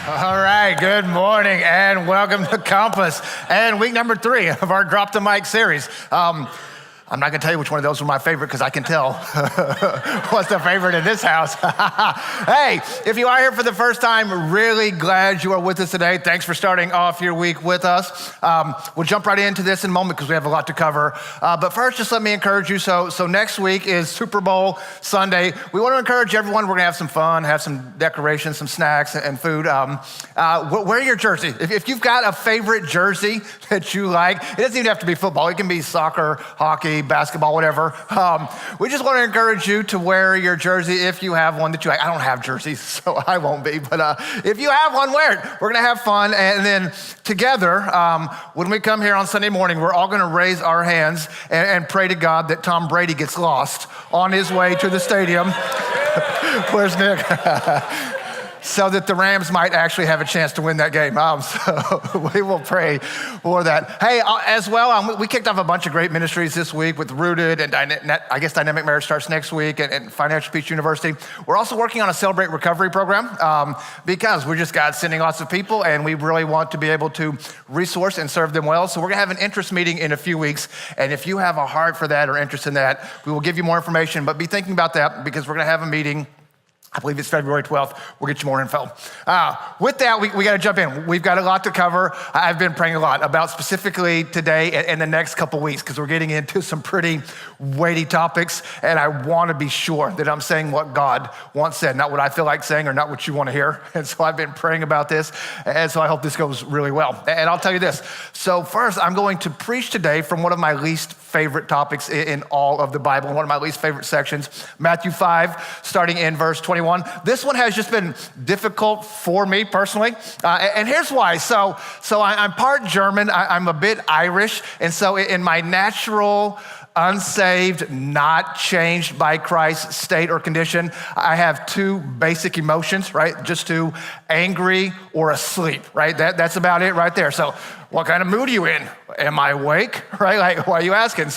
All right, good morning and welcome to Compass and week number 3 of our Drop the Mic series. I'm not gonna tell you which one of those was my favorite because I can tell what's the favorite in this house. Hey, if you are here for the first time, really glad you are with us today. Thanks for starting off your week with us. We'll jump right into this in a moment because we have a lot to cover. But first, just let me encourage you. So next week is Super Bowl Sunday. We want to encourage everyone. We're gonna have some fun, have some decorations, some snacks and food. Wear your jersey. If you've got a favorite jersey that you like, it doesn't even have to be football. It can be soccer, hockey, basketball, whatever. We just want to encourage you to wear your jersey if you have one that you like. I don't have jerseys, so I won't be, but if you have one, wear it. We're gonna have fun, and then together, when we come here on Sunday morning, we're all gonna raise our hands and pray to God that Tom Brady gets lost on his way to the stadium. Where's Nick? So that the Rams might actually have a chance to win that game. So we will pray for that. Hey, as well, we kicked off a bunch of great ministries this week with Rooted, and I guess Dynamic Marriage starts next week, and Financial Peace University. We're also working on a Celebrate Recovery program because we're just God sending lots of people, and we really want to be able to resource and serve them well. So we're gonna have an interest meeting in a few weeks, and if you have a heart for that or interest in that, we will give you more information, but be thinking about that because we're gonna have a meeting. I believe it's February 12th. We'll get you more info. With that, we got to jump in. We've got a lot to cover. I've been praying a lot about specifically today and the next couple weeks because we're getting into some pretty weighty topics, and I want to be sure that I'm saying what God once said, not what I feel like saying or not what you want to hear. And so I've been praying about this, and so I hope this goes really well. And I'll tell you this. So first, I'm going to preach today from one of my least favorite topics in all of the Bible, one of my least favorite sections, Matthew 5, starting in verse 21. This one has just been difficult for me personally, and here's why. So I'm part German, I'm a bit Irish, and so in my natural, unsaved, not changed by Christ's state or condition, I have two basic emotions, right? Just two, angry or asleep, right? That's about it right there. So what kind of mood are you in? Am I awake, right? Like, why are you asking?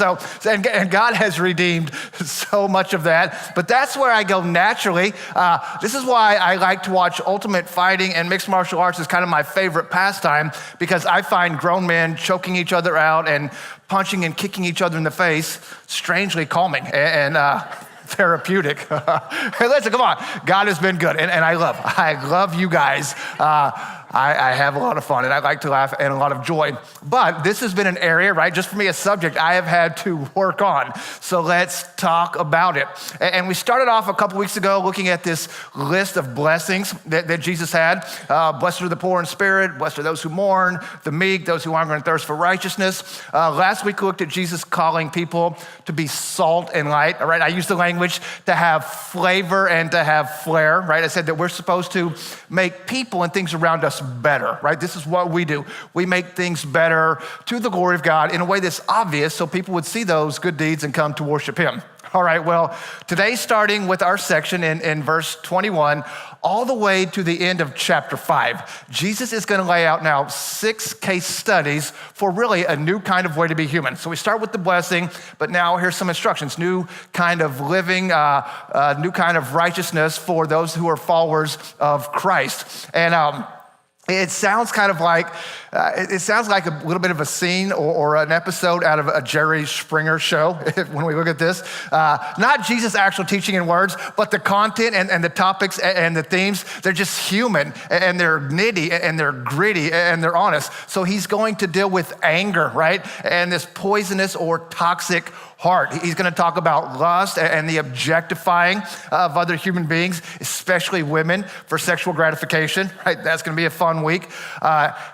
And God has redeemed so much of that, but that's where I go naturally. This is why I like to watch Ultimate Fighting, and mixed martial arts is kind of my favorite pastime because I find grown men choking each other out and punching and kicking each other in the face strangely calming and therapeutic. Hey, listen, come on. God has been good, and I love you guys. I have a lot of fun, and I like to laugh and a lot of joy. But this has been an area, right, just for me, a subject I have had to work on. So let's talk about it. And we started off a couple weeks ago looking at this list of blessings that Jesus had. Blessed are the poor in spirit, blessed are those who mourn, the meek, those who hunger and thirst for righteousness. Last week we looked at Jesus calling people to be salt and light, all right? I used the language to have flavor and to have flair, right? I said that we're supposed to make people and things around us better, right? This is what we do. We make things better to the glory of God in a way that's obvious so people would see those good deeds and come to worship Him. All right, well, today starting with our section in verse 21, all the way to the end of chapter 5, Jesus is gonna lay out now 6 case studies for really a new kind of way to be human. So we start with the blessing, but now here's some instructions, new kind of living, new kind of righteousness for those who are followers of Christ. And it sounds kind of like, it sounds like a little bit of a scene or an episode out of a Jerry Springer show when we look at this. Not Jesus' actual teaching in words, but the content and the topics and the themes, they're just human and they're nitty and they're gritty and they're honest. So he's going to deal with anger, right? And this poisonous or toxic heart. He's gonna talk about lust and the objectifying of other human beings, especially women, for sexual gratification, right? That's gonna be a fun week.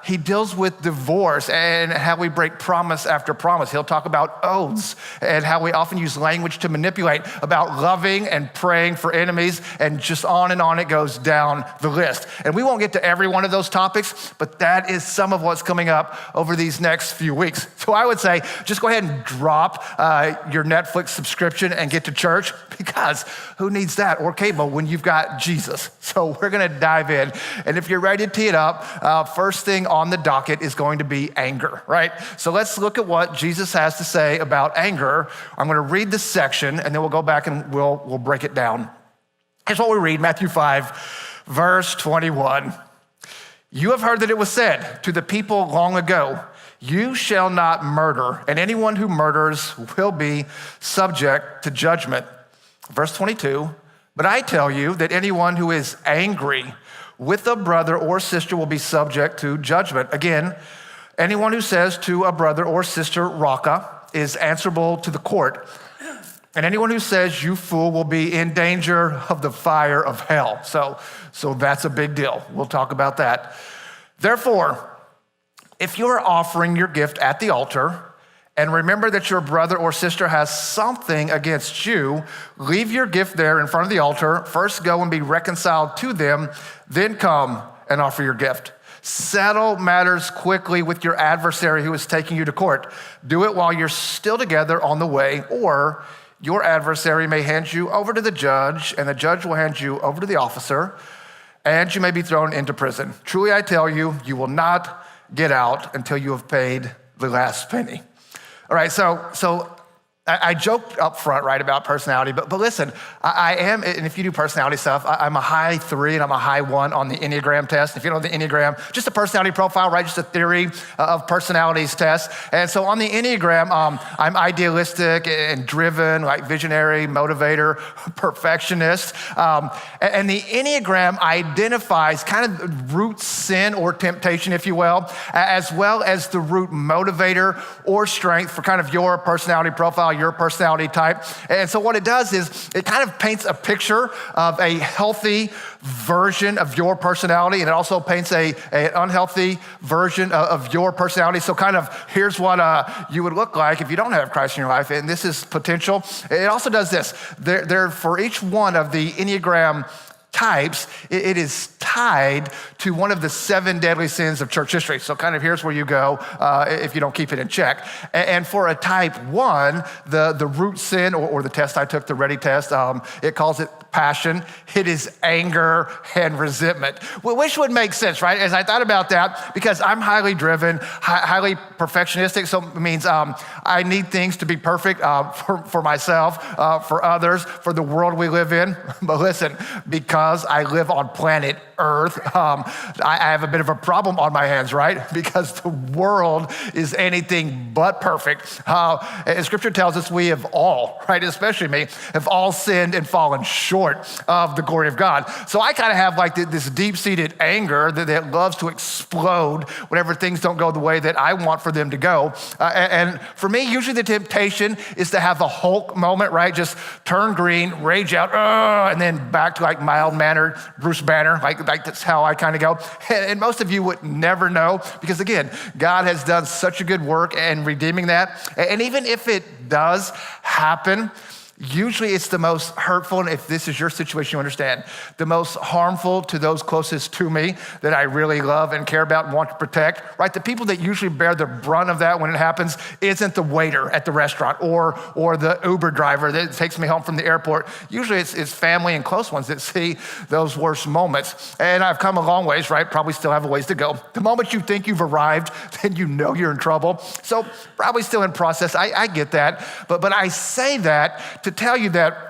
He deals with divorce and how we break promise after promise. He'll talk about oaths and how we often use language to manipulate, about loving and praying for enemies, and just on it goes down the list. And we won't get to every one of those topics, but that is some of what's coming up over these next few weeks. So I would say, just go ahead and drop your Netflix subscription and get to church, because who needs that or cable when you've got Jesus? So we're gonna dive in. And if you're ready to tee it up, first thing on the docket is going to be anger, right? So let's look at what Jesus has to say about anger. I'm gonna read this section and then we'll go back and we'll break it down. Here's what we read, Matthew 5, verse 21. You have heard that it was said to the people long ago, you shall not murder, and anyone who murders will be subject to judgment. Verse 22, but I tell you that anyone who is angry with a brother or sister will be subject to judgment. Again, anyone who says to a brother or sister, Raka, is answerable to the court. And anyone who says, you fool, will be in danger of the fire of hell. So that's a big deal. We'll talk about that. Therefore, if you're offering your gift at the altar, and remember that your brother or sister has something against you, leave your gift there in front of the altar. First go and be reconciled to them, then come and offer your gift. Settle matters quickly with your adversary who is taking you to court. Do it while you're still together on the way, or your adversary may hand you over to the judge, and the judge will hand you over to the officer, and you may be thrown into prison. Truly, I tell you, you will not get out until you have paid the last penny. All right, so I joked up front, right, about personality, but listen, I am, and if you do personality stuff, I'm a high 3 and I'm a high 1 on the Enneagram test. If you don't know the Enneagram, just a personality profile, right, just a theory of personalities test. And so on the Enneagram, I'm idealistic and driven, like visionary, motivator, perfectionist. And the Enneagram identifies kind of the root sin or temptation, if you will as the root motivator or strength for kind of your personality profile, your personality type. And so what it does is it kind of paints a picture of a healthy version of your personality, and it also paints an unhealthy version of your personality. So kind of here's what you would look like if you don't have Christ in your life, and this is potential. It also does this. There for each one of the Enneagram types, it is tied to one of the 7 deadly sins of church history. So kind of here's where you go if you don't keep it in check. And for a type 1, the root sin, or the test I took, the Ready test, it calls it passion. It is anger and resentment, which would make sense, right? As I thought about that, because I'm highly driven, highly perfectionistic, so it means I need things to be perfect for myself, for others, for the world we live in. But listen, because I live on planet Earth, I have a bit of a problem on my hands, right? Because the world is anything but perfect. And Scripture tells us we have all, right, especially me, have all sinned and fallen short of the glory of God. So I kind of have like this deep-seated anger that loves to explode whenever things don't go the way that I want for them to go. And for me, usually the temptation is to have a Hulk moment, right? Just turn green, rage out, and then back to like mild-mannered Bruce Banner. Like that's how I kind of go. And most of you would never know because, again, God has done such a good work in redeeming that. And even if it does happen, usually it's the most hurtful, and if this is your situation, you understand, the most harmful to those closest to me that I really love and care about and want to protect, right? The people that usually bear the brunt of that when it happens isn't the waiter at the restaurant or the Uber driver that takes me home from the airport. Usually it's family and close ones that see those worst moments. And I've come a long ways, right? Probably still have a ways to go. The moment you think you've arrived, then you know you're in trouble. So probably still in process. I get that. But I say that to tell you that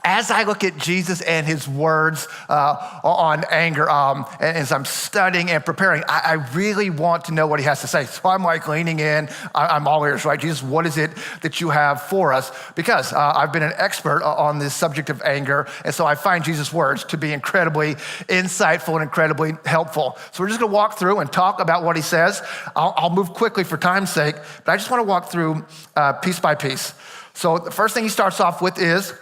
as I look at Jesus and his words on anger, and as I'm studying and preparing, I really want to know what he has to say. So I'm like leaning in, I'm all ears, right? Jesus, what is it that you have for us? Because I've been an expert on this subject of anger, and so I find Jesus' words to be incredibly insightful and incredibly helpful. So we're just gonna walk through and talk about what he says. I'll move quickly for time's sake, but I just wanna walk through piece by piece. So the first thing he starts off with is,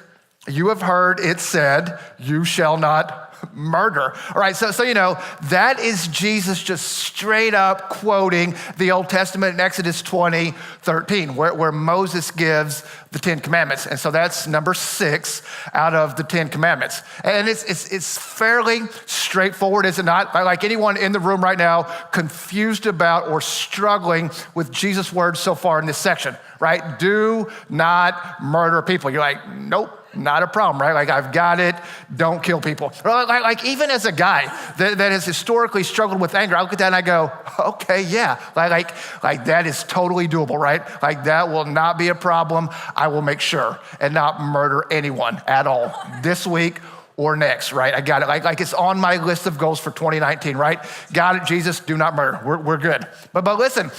you have heard it said, you shall not murder. All right, so you know, that is Jesus just straight up quoting the Old Testament in Exodus 20:13, where Moses gives the 10 Commandments. And so that's number 6 out of the 10 Commandments. And it's fairly straightforward, is it not? Like anyone in the room right now confused about or struggling with Jesus' words so far in this section, right? Do not murder people. You're like, nope. Not a problem, right? Like, I've got it. Don't kill people. Like even as a guy that has historically struggled with anger, I look at that and I go, okay, yeah. Like that is totally doable, right? Like that will not be a problem. I will make sure and not murder anyone at all this week or next, right? I got it. Like it's on my list of goals for 2019, right? Got it, Jesus, do not murder. We're good. But listen,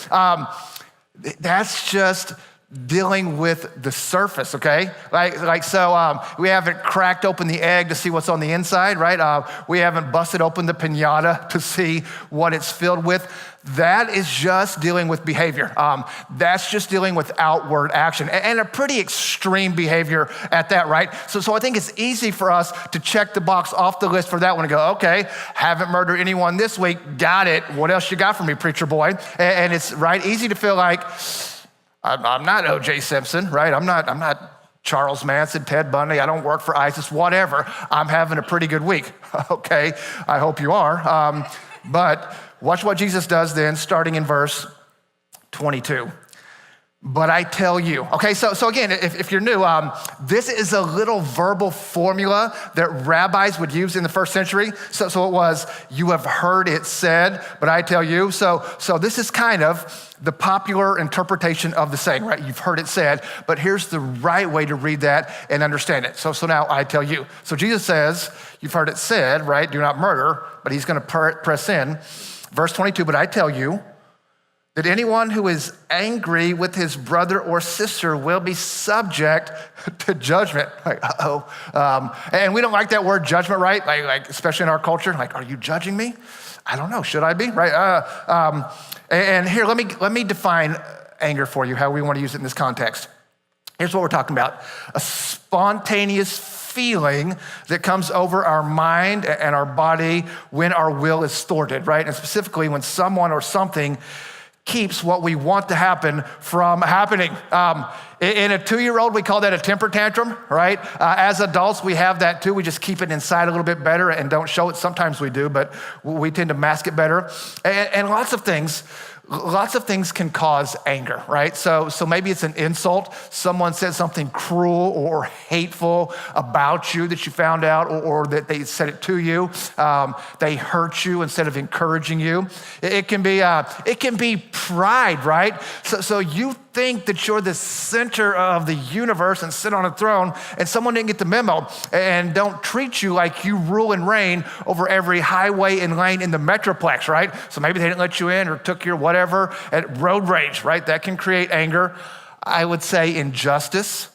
that's just dealing with the surface, okay? So we haven't cracked open the egg to see what's on the inside, right? We haven't busted open the piñata to see what it's filled with. That is just dealing with behavior. That's just dealing with outward action and a pretty extreme behavior at that, right? So I think it's easy for us to check the box off the list for that one and go, okay, haven't murdered anyone this week, got it. What else you got for me, preacher boy? And it's right easy to feel like, I'm not O.J. Simpson, right? I'm not Charles Manson, Ted Bundy. I don't work for ISIS, whatever. I'm having a pretty good week. Okay, I hope you are. But watch what Jesus does then, starting in verse 22. But I tell you. Okay, so again, if you're new, this is a little verbal formula that rabbis would use in the first century. So it was, you have heard it said, but I tell you. So this is kind of the popular interpretation of the saying, right? You've heard it said, but here's the right way to read that and understand it. So now I tell you. So Jesus says, you've heard it said, right? Do not murder, but he's gonna press in. Verse 22, but I tell you, that anyone who is angry with his brother or sister will be subject to judgment. Like, and we don't like that word judgment, right? Like especially in our culture. Like, are you judging me? I don't know. Should I be? Right? And here, let me define anger for you, how we want to use it in this context. Here's what we're talking about: a spontaneous feeling that comes over our mind and our body when our will is thwarted, right? And specifically when someone or something keeps what we want to happen from happening. In a 2-year-old, we call that a temper tantrum, right? As adults, we have that too. We just keep it inside a little bit better and don't show it. Sometimes we do, but we tend to mask it better. And lots of things can cause anger, right? So maybe it's an insult. Someone said something cruel or hateful about you that you found out, or that they said it to you. They hurt you instead of encouraging you. It can be pride, right? So you think that you're the center of the universe and sit on a throne, and someone didn't get the memo and don't treat you like you rule and reign over every highway and lane in the metroplex, right? So maybe they didn't let you in or took your whatever at road rage, right? That can create anger. I would say injustice.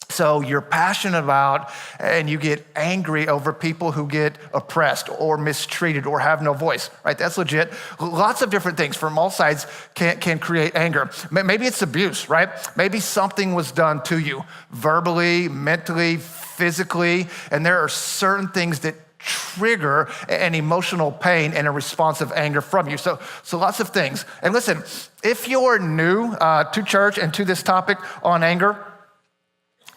So you're passionate about and you get angry over people who get oppressed or mistreated or have no voice, right? That's legit. Lots of different things from all sides can create anger. Maybe it's abuse, right? Maybe something was done to you verbally, mentally, physically, and there are certain things that trigger an emotional pain and a response of anger from you. So lots of things. And listen, if you're new to church and to this topic on anger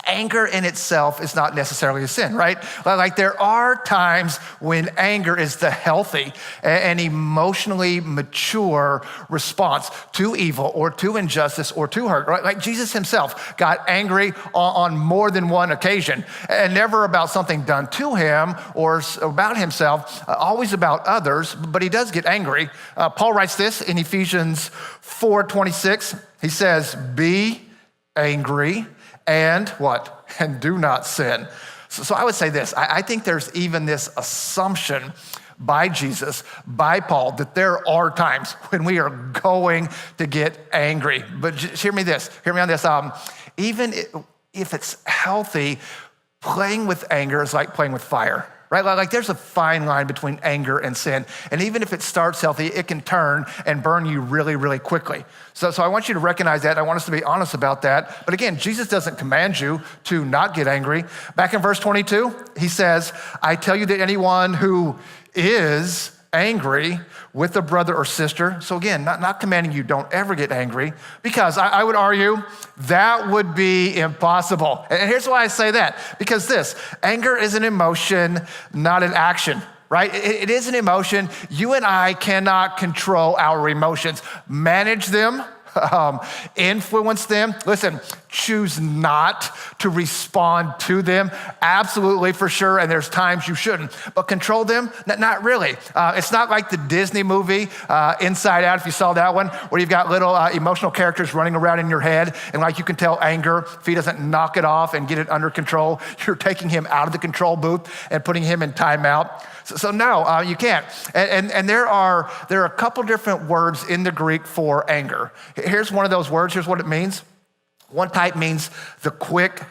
in itself is not necessarily a sin, right? Like there are times when anger is the healthy and emotionally mature response to evil or to injustice or to hurt, right? Like Jesus himself got angry on more than one occasion, and never about something done to him or about himself, always about others, but he does get angry. Paul writes this in Ephesians 4:26. He says, be angry and what? And do not sin. So I would say this. I think there's even this assumption by Jesus, by Paul, that there are times when we are going to get angry. But hear me on this. Even if it's healthy, playing with anger is like playing with fire. Right? Like there's a fine line between anger and sin. And even if it starts healthy, it can turn and burn you really, really quickly. So I want you to recognize that. I want us to be honest about that. But again, Jesus doesn't command you to not get angry. Back in verse 22, he says, I tell you that anyone who is angry with a brother or sister. So again, not commanding you don't ever get angry, because I would argue that would be impossible. And here's why I say that. Because anger is an emotion, not an action. Right? It is an emotion. You and I cannot control our emotions. Manage them, influence them. Listen, choose not to respond to them? Absolutely, for sure, and there's times you shouldn't. But control them? Not really. It's not like the Disney movie, Inside Out, if you saw that one, where you've got little emotional characters running around in your head, and like you can tell anger, if he doesn't knock it off and get it under control, you're taking him out of the control booth and putting him in timeout. So no, you can't. And there are a couple different words in the Greek for anger. Here's one of those words. Here's what it means. One type means the quick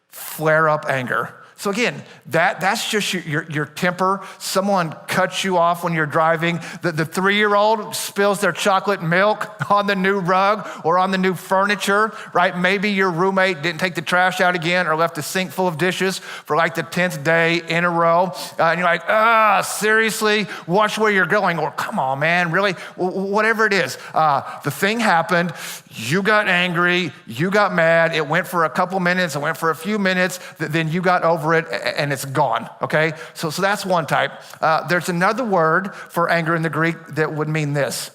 flare-up anger. So again, that's just your temper. Someone cuts you off when you're driving. The 3-year-old spills their chocolate milk on the new rug or on the new furniture, right? Maybe your roommate didn't take the trash out again or left a sink full of dishes for like the 10th day in a row. And you're like, seriously, watch where you're going. Or come on, man, really? Whatever it is. The thing happened. You got angry. You got mad. It went for a couple minutes. It went for a few minutes. Then you got over it and it's gone, okay? So that's one type. There's another word for anger in the Greek that would mean this: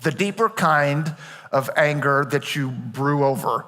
the deeper kind of anger that you brew over.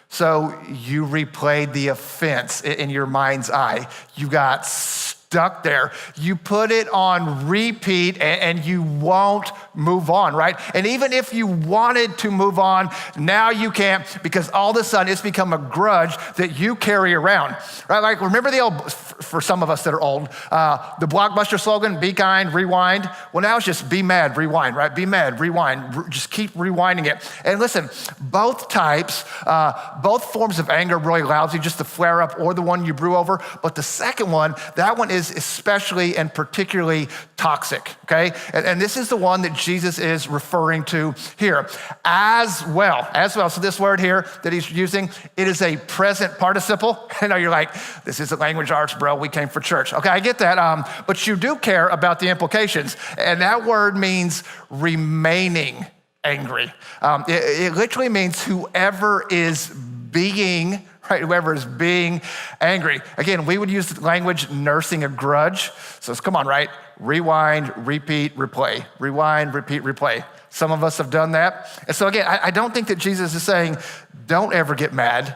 So you replayed the offense in your mind's eye. You got stuck there. You put it on repeat and you won't move on, right? And even if you wanted to move on, now you can't, because all of a sudden it's become a grudge that you carry around, right? Like, remember the old, for some of us that are old, the Blockbuster slogan, be kind, rewind. Well, now it's just be mad, rewind, right? Be mad, rewind, just keep rewinding it. And listen, both types, both forms of anger really lousy, just the flare up or the one you brew over. But the second one, that one is especially and particularly toxic, okay? And this is the one that Jesus is referring to here. As well. So this word here that he's using, it is a present participle. I know you're like, this isn't language arts, bro. We came for church. Okay, I get that. But you do care about the implications. And that word means remaining angry. It literally means whoever is being, right? Whoever is being angry. Again, we would use the language nursing a grudge. So it's, come on, right? Rewind, repeat, replay. Rewind, repeat, replay. Some of us have done that. And so again, I don't think that Jesus is saying, don't ever get mad.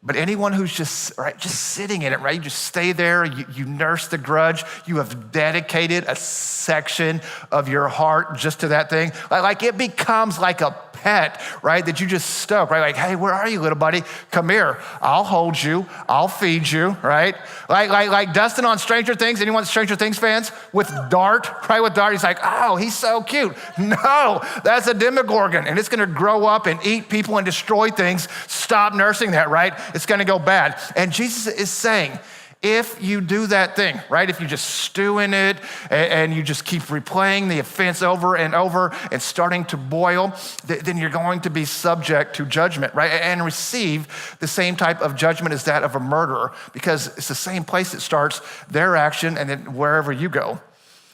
But anyone who's just sitting in it, right? You just stay there, you nurse the grudge, you have dedicated a section of your heart just to that thing. Like it becomes like a pet, right? That you just stoke, right? Like, hey, where are you, little buddy? Come here. I'll hold you. I'll feed you, right? Like Dustin on Stranger Things. Anyone Stranger Things fans? With Dart, right? With Dart, he's like, oh, he's so cute. No, that's a Demogorgon, and it's gonna grow up and eat people and destroy things. Stop nursing that, right? It's gonna go bad. And Jesus is saying, if you do that thing, right? If you just stew in it and you just keep replaying the offense over and over and starting to boil, then you're going to be subject to judgment, right? And receive the same type of judgment as that of a murderer, because it's the same place that starts their action and then wherever you go.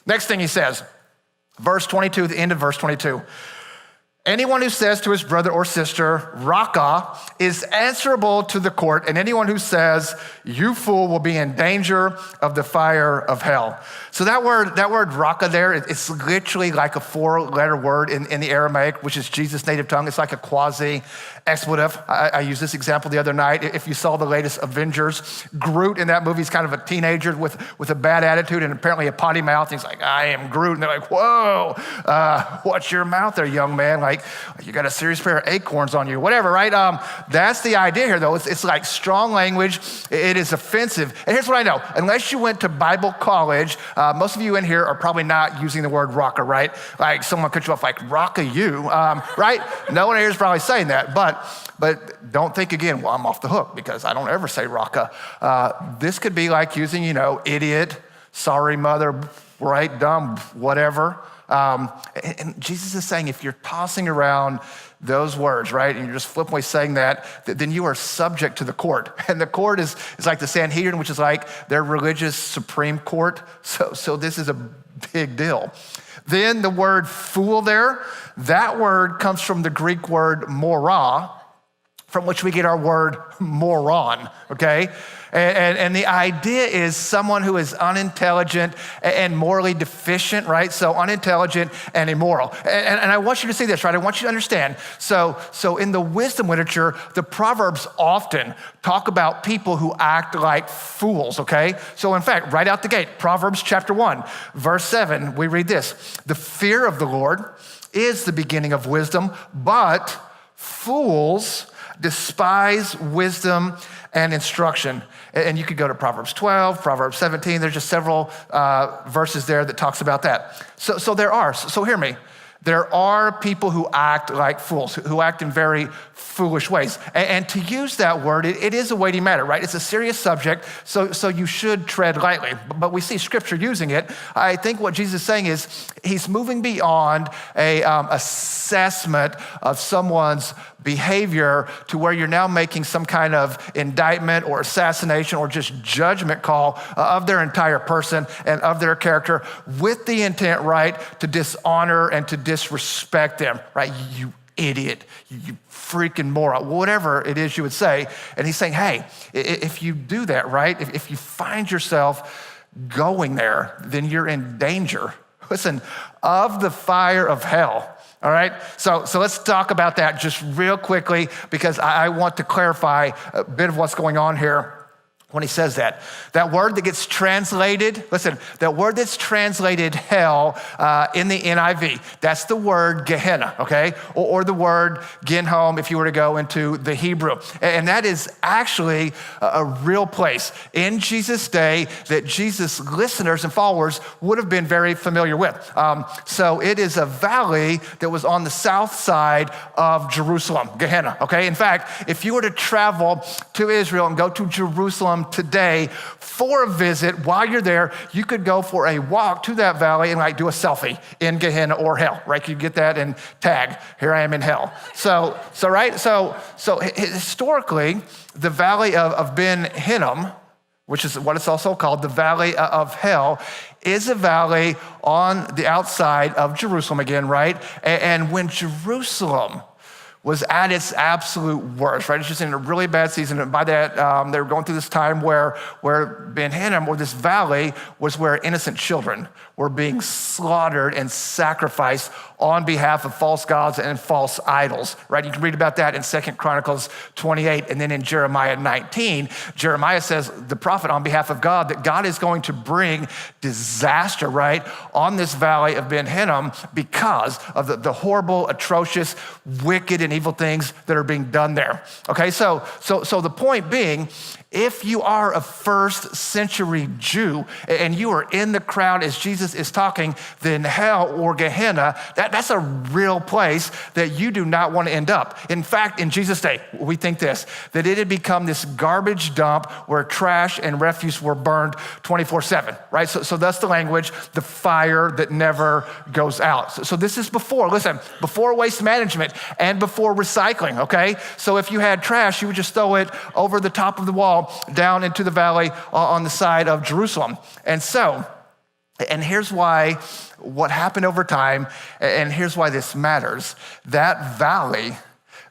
Next thing he says, verse 22, the end of verse 22. Anyone who says to his brother or sister, Raka, is answerable to the court, and anyone who says, you fool, will be in danger of the fire of hell. So that word Raka there, it's literally like a 4-letter word in the Aramaic, which is Jesus' native tongue. It's like a quasi-expletive. I used this example the other night. If you saw the latest Avengers, Groot in that movie is kind of a teenager with a bad attitude and apparently a potty mouth. He's like, I am Groot. And they're like, whoa, watch your mouth there, young man. Like, you got a serious pair of acorns on you, whatever, right? That's the idea here, though. It's like strong language. It is offensive. And here's what I know. Unless you went to Bible college, most of you in here are probably not using the word raka, right? Like someone cut you off like, raka you, right? No one here is probably saying that, but don't think again, well, I'm off the hook because I don't ever say raka. This could be like using, idiot, sorry mother, right, dumb, whatever. And Jesus is saying, if you're tossing around those words, right, and you're just flippantly saying that, then you are subject to the court. And the court is like the Sanhedrin, which is like their religious supreme court. So this is a big deal. Then the word fool there, that word comes from the Greek word mora, from which we get our word moron, okay? And the idea is someone who is unintelligent and morally deficient, right? So unintelligent and immoral. And I want you to see this, right? I want you to understand. So in the wisdom literature, the Proverbs often talk about people who act like fools, okay? So in fact, right out the gate, Proverbs chapter 1, verse 7, we read this: the fear of the Lord is the beginning of wisdom, but fools despise wisdom and instruction. And you could go to Proverbs 12, Proverbs 17. There's just several verses there that talks about that. So hear me. There are people who act like fools, who act in very foolish ways. And to use that word, it is a weighty matter, right? It's a serious subject, so you should tread lightly. But we see Scripture using it. I think what Jesus is saying is he's moving beyond a assessment of someone's behavior to where you're now making some kind of indictment or assassination or just judgment call of their entire person and of their character with the intent, right, to dishonor and to disrespect them, right? You idiot, you freaking moron, whatever it is you would say. And he's saying, hey, if you do that, right, if you find yourself going there, then you're in danger. Listen, of the fire of hell. All right, so let's talk about that just real quickly because I want to clarify a bit of what's going on here when he says that. That word that gets translated, listen, that word that's translated hell in the NIV, that's the word Gehenna, okay? Or the word Ginhom if you were to go into the Hebrew. And that is actually a real place in Jesus' day that Jesus' listeners and followers would have been very familiar with. So it is a valley that was on the south side of Jerusalem, Gehenna, okay? In fact, if you were to travel to Israel and go to Jerusalem today for a visit, while you're there, you could go for a walk to that valley and like do a selfie in Gehenna or hell, right? You get that and tag, here I am in hell. So historically, the valley of Ben Hinnom, which is what it's also called, the valley of hell, is a valley on the outside of Jerusalem again, right? And when Jerusalem was at its absolute worst, right? It's just in a really bad season. And by that, they were going through this time where Ben Hinnom, or this valley, was where innocent children were being slaughtered and sacrificed on behalf of false gods and false idols, right? You can read about that in 2 Chronicles 28, and then in Jeremiah 19, Jeremiah says, the prophet on behalf of God, that God is going to bring disaster, right, on this valley of Ben Hinnom because of the horrible, atrocious, wicked, and evil things that are being done there. Okay, so the point being, if you are a first century Jew and you are in the crowd as Jesus is talking, then hell or Gehenna, that's a real place that you do not want to end up. In fact, in Jesus' day, we think this, that it had become this garbage dump where trash and refuse were burned 24/7, right? So that's the language, the fire that never goes out. So this is before waste management and before recycling, okay? So if you had trash, you would just throw it over the top of the wall down into the valley on the side of Jerusalem. And here's why what happened over time, and here's why this matters. That valley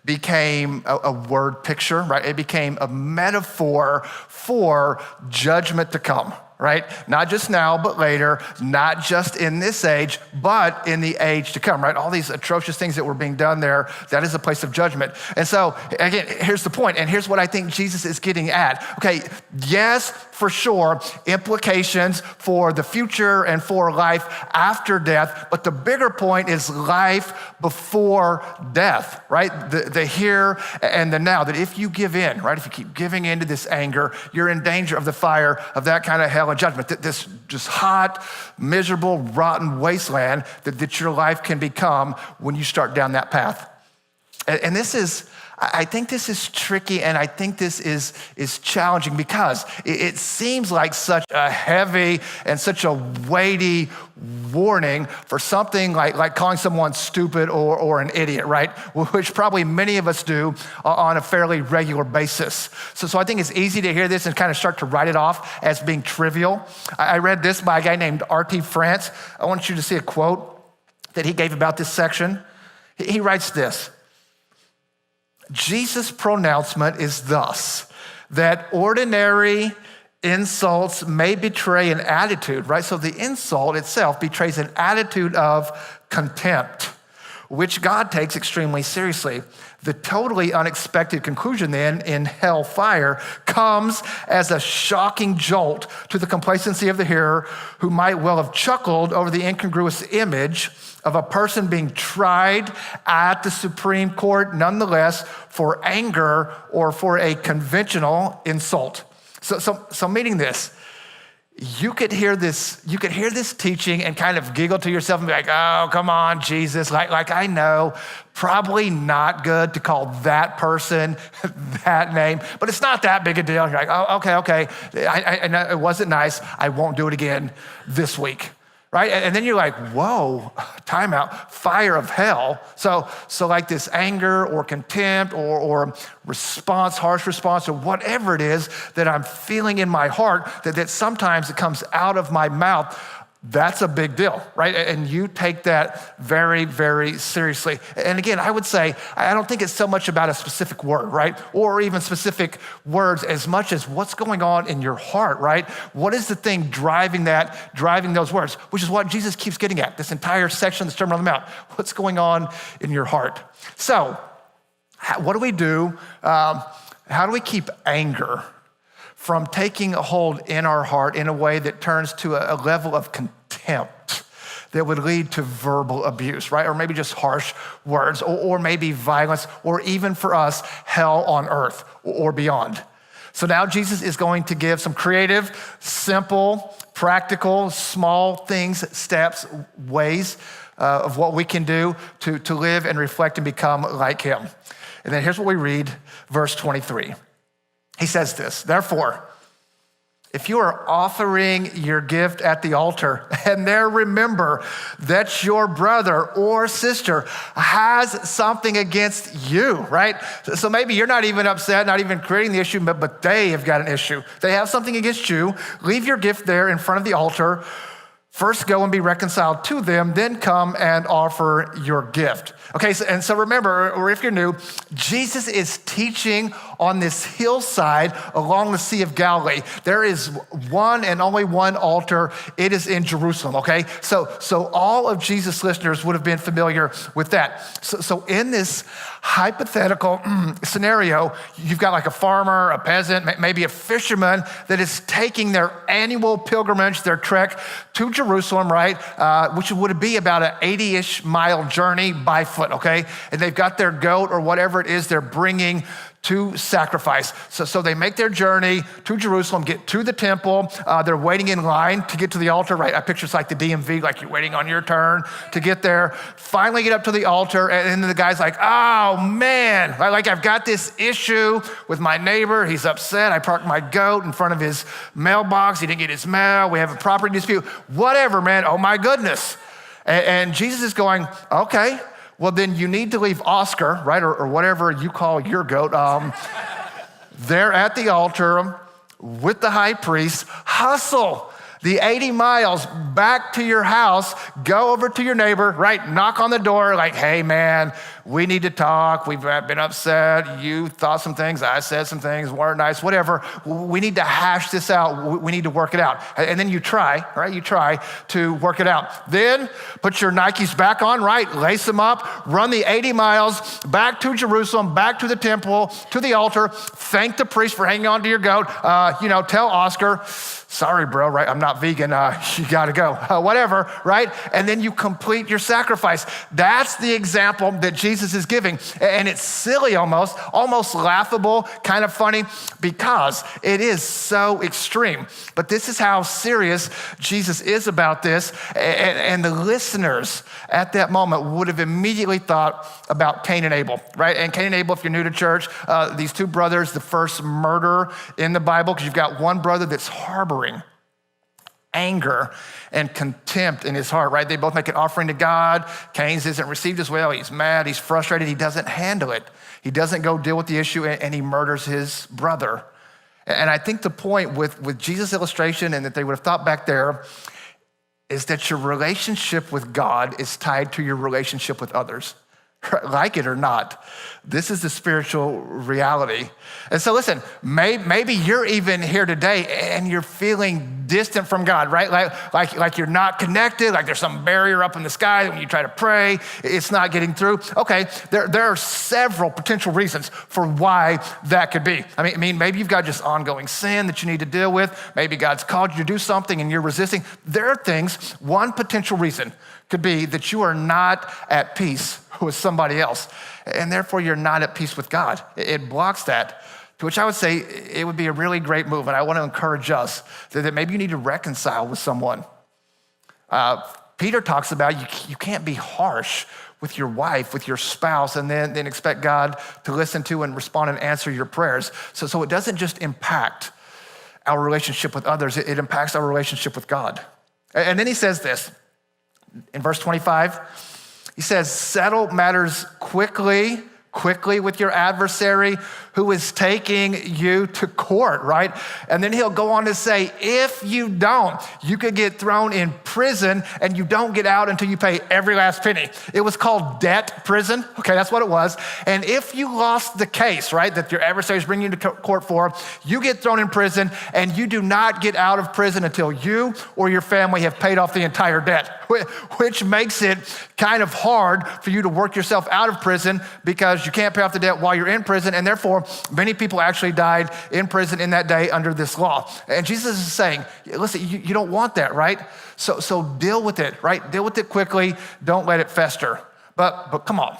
became a word picture, right? It became a metaphor for judgment to come, right? Not just now, but later, not just in this age, but in the age to come, right? All these atrocious things that were being done there, that is a place of judgment. And so, again, here's the point, and here's what I think Jesus is getting at. Okay, yes, for sure, implications for the future and for life after death, but the bigger point is life before death, right? The here and the now, that if you give in, right? If you keep giving into this anger, you're in danger of the fire of that kind of hell and judgment, this just hot, miserable, rotten wasteland that your life can become when you start down that path. And this is, I think this is tricky, and I think this is challenging because it seems like such a heavy and such a weighty warning for something like calling someone stupid or an idiot, right? Which probably many of us do on a fairly regular basis. So I think it's easy to hear this and kind of start to write it off as being trivial. I read this by a guy named R.T. France. I want you to see a quote that he gave about this section. He writes this: Jesus' pronouncement is thus, that ordinary insults may betray an attitude, right? So the insult itself betrays an attitude of contempt, which God takes extremely seriously. The totally unexpected conclusion then in hellfire comes as a shocking jolt to the complacency of the hearer, who might well have chuckled over the incongruous image of a person being tried at the Supreme Court nonetheless for anger or for a conventional insult. So meaning this, you could hear this teaching and kind of giggle to yourself and be like, oh, come on, Jesus. Like I know, probably not good to call that person that name, but it's not that big a deal. You're like, oh, okay. I know it wasn't nice. I won't do it again this week. Right? And then you're like, whoa, timeout, fire of hell. So like this anger or contempt or response, harsh response, or whatever it is that I'm feeling in my heart, that sometimes it comes out of my mouth, that's a big deal, right? And you take that very, very seriously. And again, I would say, I don't think it's so much about a specific word, right? Or even specific words as much as what's going on in your heart, right? What is the thing driving those words? Which is what Jesus keeps getting at, this entire section of the Sermon on the Mount. What's going on in your heart? So, what do we do? How do we keep anger from taking a hold in our heart in a way that turns to a level of contempt that would lead to verbal abuse, right? Or maybe just harsh words, or maybe violence, or even for us, hell on earth or beyond. So now Jesus is going to give some creative, simple, practical, small things, steps, ways of what we can do to live and reflect and become like him. And then here's what we read, verse 23. He says this, therefore, if you are offering your gift at the altar and there remember that your brother or sister has something against you, right? So maybe you're not even upset, not even creating the issue, but they have got an issue. They have something against you. Leave your gift there in front of the altar. First go and be reconciled to them, then come and offer your gift. Okay, so remember, or if you're new, Jesus is teaching on this hillside along the Sea of Galilee. There is one and only one altar. It is in Jerusalem, okay? So all of Jesus' listeners would have been familiar with that. So in this hypothetical scenario, you've got like a farmer, a peasant, maybe a fisherman that is taking their annual pilgrimage, their trek to Jerusalem, right? Which would be about an 80-ish mile journey by foot, okay? And they've got their goat or whatever it is they're bringing to sacrifice. So they make their journey to Jerusalem, get to the temple. They're waiting in line to get to the altar, right? I picture it's like the DMV, like you're waiting on your turn to get there. Finally get up to the altar, and then the guy's like, oh man, like I've got this issue with my neighbor. He's upset. I parked my goat in front of his mailbox. He didn't get his mail. We have a property dispute. Whatever, man. Oh my goodness. And Jesus is going, okay, well, then you need to leave Oscar, right, or whatever you call your goat, there at the altar with the high priest. Hustle the 80 miles back to your house, go over to your neighbor, right? Knock on the door like, hey man, we need to talk. We've been upset. You thought some things, I said some things, weren't nice, whatever. We need to hash this out. We need to work it out. And then you try, right? You try to work it out. Then put your Nikes back on, right? Lace them up, run the 80 miles back to Jerusalem, back to the temple, to the altar. Thank the priest for hanging on to your goat. Tell Oscar, sorry, bro, right? I'm not vegan. You got to go. Whatever, right? And then you complete your sacrifice. That's the example that Jesus is giving. And it's silly almost laughable, kind of funny, because it is so extreme. But this is how serious Jesus is about this. And the listeners at that moment would have immediately thought about Cain and Abel, right? And Cain and Abel, if you're new to church, these two brothers, the first murder in the Bible, because you've got one brother that's harboring anger and contempt in his heart, right? They both make an offering to God. Cain's isn't received as well. He's mad, he's frustrated, he doesn't handle it. He doesn't go deal with the issue, and he murders his brother. And I think the point with Jesus' illustration, and that they would have thought back there, is that your relationship with God is tied to your relationship with others. like it or not. This is the spiritual reality. And so listen, maybe you're even here today and you're feeling distant from God, right? Like you're not connected, like there's some barrier up in the sky that when you try to pray, it's not getting through. Okay, there are several potential reasons for why that could be. I mean, maybe you've got just ongoing sin that you need to deal with. Maybe God's called you to do something and you're resisting. There are things, one potential reason could be that you are not at peace with somebody else, and therefore you're not at peace with God. It blocks that, to which I would say it would be a really great move, and I want to encourage us that maybe you need to reconcile with someone. Peter talks about you can't be harsh with your wife, with your spouse, and then expect God to listen to and respond and answer your prayers. So it doesn't just impact our relationship with others, it impacts our relationship with God. And then he says this, in verse 25, he says, settle matters quickly with your adversary who is taking you to court, right? And then he'll go on to say, if you don't, you could get thrown in prison and you don't get out until you pay every last penny. It was called debt prison. Okay, that's what it was. And if you lost the case, right, that your adversary is bringing you to court for, you get thrown in prison and you do not get out of prison until you or your family have paid off the entire debt, which makes it kind of hard for you to work yourself out of prison because you can't pay off the debt while you're in prison, and therefore many people actually died in prison in that day under this law. And Jesus is saying, listen, you don't want that, right? So deal with it, right? Deal with it quickly. Don't let it fester. But come on,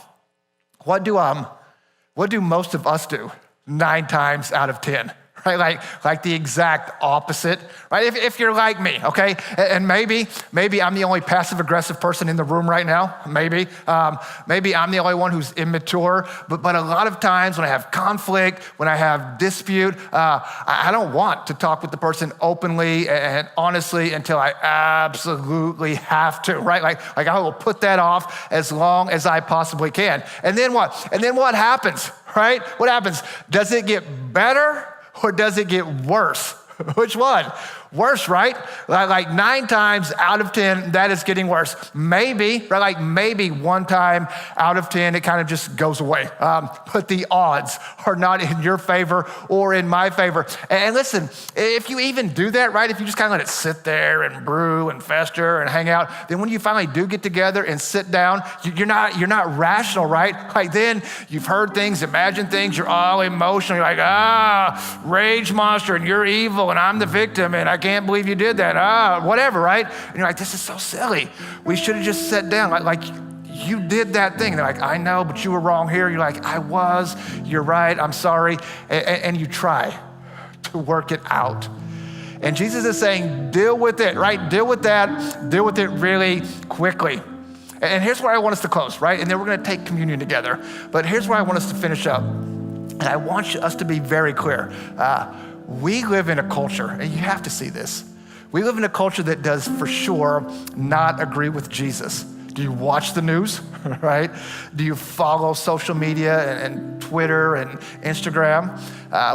what do most of us do 9 times out of 10? Right, like the exact opposite, right? If you're like me, okay, and maybe I'm the only passive-aggressive person in the room right now. Maybe I'm the only one who's immature. But a lot of times when I have conflict, when I have dispute, I don't want to talk with the person openly and honestly until I absolutely have to, right? Like I will put that off as long as I possibly can. And then what? And then what happens, right? What happens? Does it get better? Or does it get worse? Which one? Worse, right? Like 9 times out of 10, that is getting worse. Maybe, right? Like maybe 1 time out of 10, it kind of just goes away. But the odds are not in your favor or in my favor. And listen, if you even do that, right? If you just kind of let it sit there and brew and fester and hang out, then when you finally do get together and sit down, you're not rational, right? Like then you've heard things, imagined things, you're all emotional. You're like, rage monster, and you're evil, and I'm the victim, and I can't believe you did that. Whatever, right? And you're like, this is so silly. We should have just sat down. Like you did that thing. And they're like, I know, but you were wrong here. You're like, I was. You're right. I'm sorry. And you try to work it out. And Jesus is saying, deal with it, right? Deal with that. Deal with it really quickly. And here's where I want us to close, right? And then we're going to take communion together. But here's where I want us to finish up. And I want us to be very clear. We live in a culture, and you have to see this. We live in a culture that does for sure not agree with Jesus. Do you watch the news, right? Do you follow social media and Twitter and Instagram?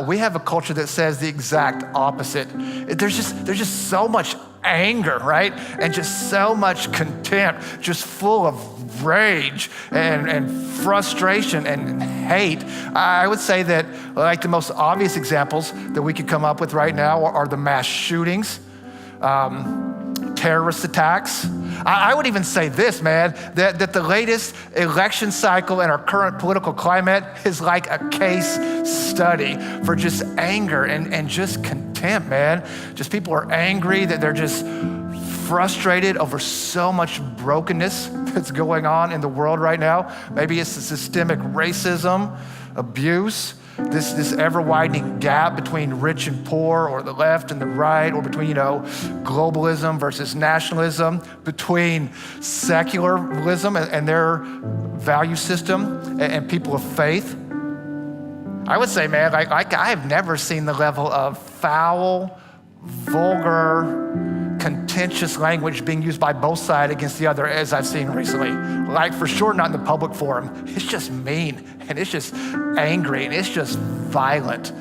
We have a culture that says the exact opposite. There's just so much anger, right? And just so much contempt, just full of rage and frustration and hate. I would say that like the most obvious examples that we could come up with right now are the mass shootings, terrorist attacks. I would even say this, man, that the latest election cycle in our current political climate is like a case study for just anger and just contempt, man. Just people are angry, that they're just frustrated over so much brokenness that's going on in the world right now. Maybe it's the systemic racism, abuse, this ever-widening gap between rich and poor, or the left and the right, or between, globalism versus nationalism, between secularism and their value system and people of faith. I would say, man, like I've never seen the level of foul, vulgar, contentious language being used by both sides against the other as I've seen recently. Like for sure not in the public forum. It's just mean, and it's just angry, and it's just violent,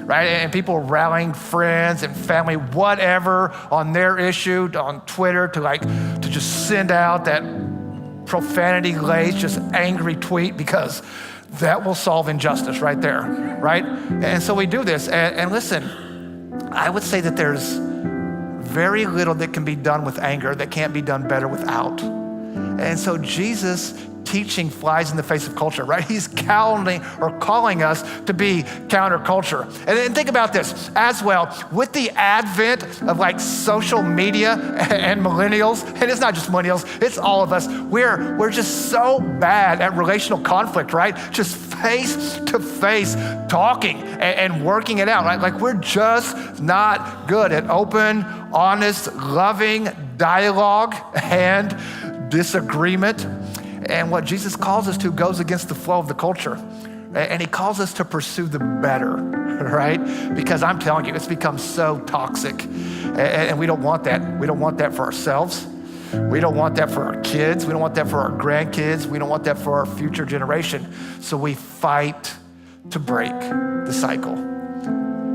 right? And people rallying friends and family, whatever, on their issue, on Twitter to just send out that profanity laced, just angry tweet, because that will solve injustice right there, right? And so we do this. And listen, I would say that there's very little that can be done with anger that can't be done better without. And so Jesus teaching flies in the face of culture, right? He's calling us to be counterculture. And then think about this as well. With the advent of like social media and millennials, and it's not just millennials, it's all of us, we're just so bad at relational conflict, right? Just face to face talking and working it out, right? Like we're just not good at open, honest, loving dialogue and disagreement. And what Jesus calls us to goes against the flow of the culture. And he calls us to pursue the better, right? Because I'm telling you, it's become so toxic. And we don't want that. We don't want that for ourselves. We don't want that for our kids. We don't want that for our grandkids. We don't want that for our future generation. So we fight to break the cycle.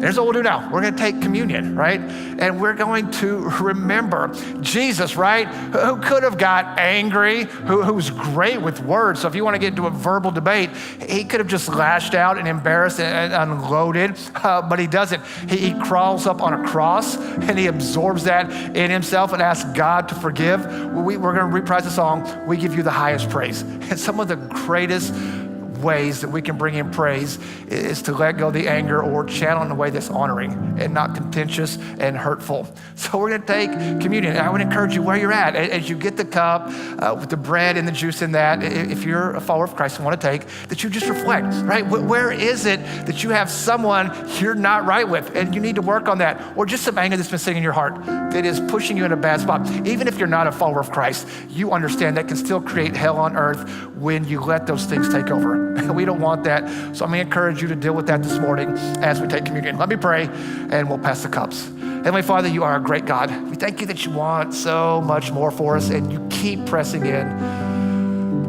Here's what we'll do now. We're gonna take communion, right? And we're going to remember Jesus, right? Who could have got angry, who's great with words. So if you wanna get into a verbal debate, he could have just lashed out and embarrassed and unloaded, but he doesn't. He crawls up on a cross and he absorbs that in himself and asks God to forgive. We're gonna reprise the song, We Give You the Highest Praise. And some of the greatest ways that we can bring in praise is to let go of the anger or channel in a way that's honoring and not contentious and hurtful. So we're gonna take communion. And I would encourage you where you're at, as you get the cup with the bread and the juice in that, if you're a follower of Christ and wanna take, that you just reflect, right? Where is it that you have someone you're not right with and you need to work on that? Or just some anger that's been sitting in your heart that is pushing you in a bad spot. Even if you're not a follower of Christ, you understand that can still create hell on earth when you let those things take over. We don't want that. So I'm gonna encourage you to deal with that this morning as we take communion. Let me pray and we'll pass the cups. Heavenly Father, you are a great God. We thank you that you want so much more for us and you keep pressing in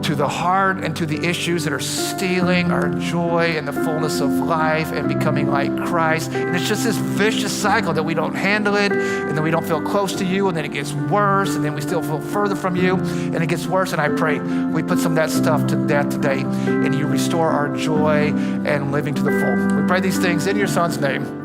to the heart and to the issues that are stealing our joy and the fullness of life and becoming like Christ. And it's just this vicious cycle that we don't handle it and then we don't feel close to you and then it gets worse and then we still feel further from you and it gets worse. And I pray we put some of that stuff to death today and you restore our joy and living to the full. We pray these things in your Son's name.